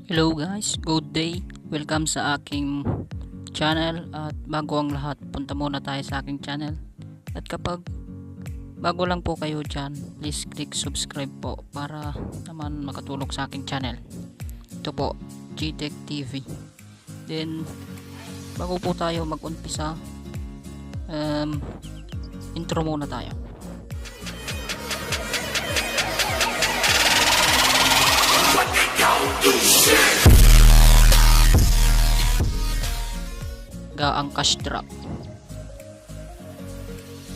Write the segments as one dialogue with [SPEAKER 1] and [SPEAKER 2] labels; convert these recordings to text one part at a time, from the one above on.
[SPEAKER 1] Hello guys, good day. Welcome sa aking channel. At bago ang lahat, punta muna tayo sa aking channel. At kapag bago lang po kayo dyan, please click subscribe po para naman makatulong sa aking channel. Ito po, GTech TV. Then, bago po tayo mag-umpisa, intro muna tayo. Gaang cash drop.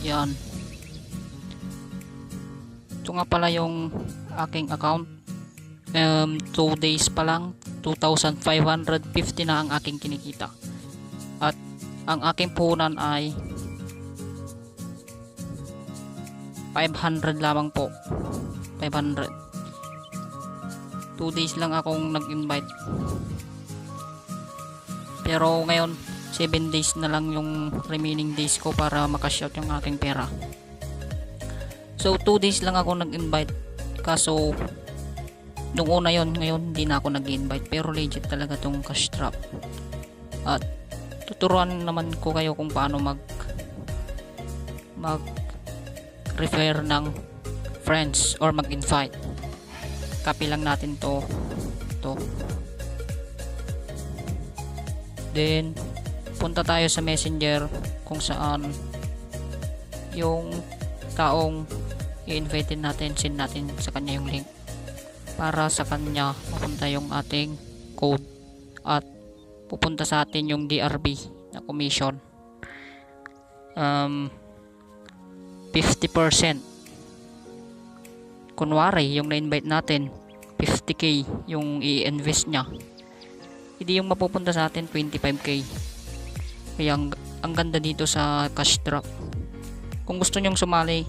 [SPEAKER 1] Yan. Ito nga pala yung aking account. 2 days pa lang, 2,550 na ang aking kinikita. At ang aking puhunan ay 500 lamang po. 500. 2 days lang akong nag-invite. Pero ngayon 7 days na lang yung remaining days ko para makash-out yung aking pera. So 2 days lang ako nag-invite. Kaso nung una yon, ngayon hindi na ako nag-invite. Pero legit talaga tong cash drop. At tuturuan naman ko kayo kung paano mag refer ng friends or mag-invite. Copy lang natin to. Then punta tayo sa Messenger kung saan yung taong i-invite natin, send natin sa kanya yung link para sa kanya mapunta yung ating code at pupunta sa atin yung DRB na commission. 50%. Kunwari yung na-invite natin 50k yung i-invest nya, hindi yung mapupunta sa atin 25k. Kaya ang ganda dito sa cash drop. Kung gusto nyong sumali,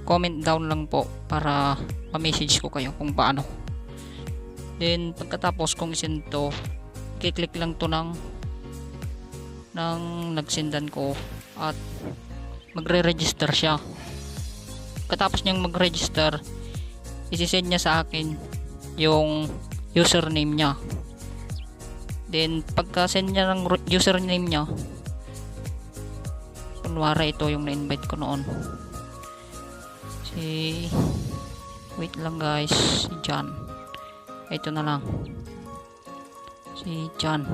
[SPEAKER 1] comment down lang po para ma-message ko kayo kung paano. Then pagkatapos kung isend to, i-click lang to ng nagsendan ko at magre-register siya. Katapos niyang mag-register, isi-send niya sa akin yung username niya. Then pagka-send niya ng username niya, kunwari ito yung na-invite ko noon, wait lang guys, si John. Ito na lang, si John.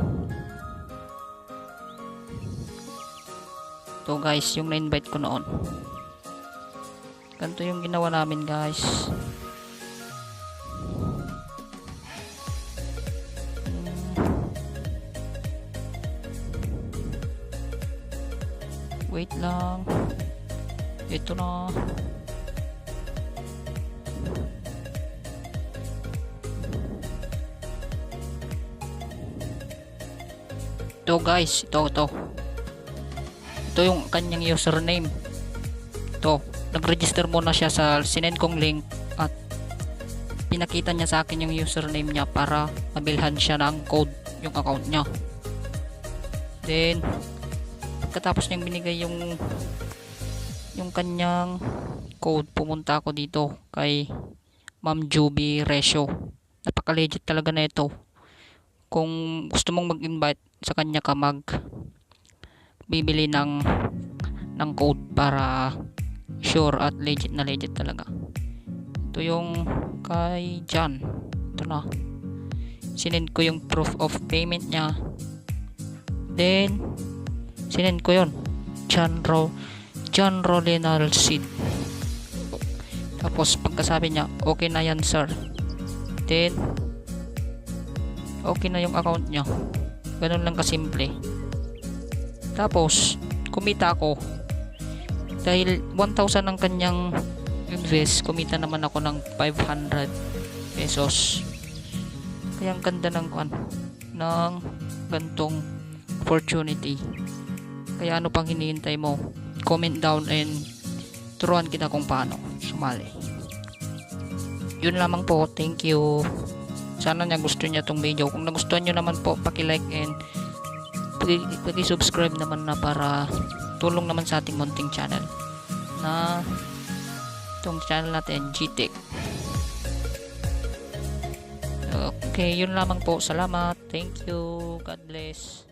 [SPEAKER 1] Ito guys yung na-invite ko noon. Ganito yung ginawa namin guys. Wait lang, ito na. Ito guys, ito yung kanyang username. Ito, nag-register muna siya sa sinend kong link at pinakita niya sa akin yung username niya para mabilhan siya ng code yung account niya. Then pagkatapos niyang binigay yung kanyang code, pumunta ako dito kay Ma'am Juby Resyo. Napaka-legit talaga na ito. Kung gusto mong mag-invite sa kanya ka, bibili ng code para sure at legit na legit talaga. Ito yung kay John. Ito na. Sinend ko yung proof of payment niya. Then sinend ko yun, John Rolinal Seed. Tapos pagkasabi niya, okay na yan sir, then okay na yung account niya. Ganun lang kasimple. Tapos kumita ako dahil 1,000 ang kanyang invest, kumita naman ako ng 500 pesos. Kaya ang ganda ng gantong opportunity. Kaya ano pang hinihintay mo? Comment down and turuan kita kung paano sumali. Yun lamang po. Thank you. Sana gusto niya tong video. Kung nagustuhan nyo naman po, paki-like and paki-subscribe naman na para tulong naman sa ating munting channel na itong channel natin, GTech. Okay. Okay, yun lamang po. Salamat. Thank you. God bless.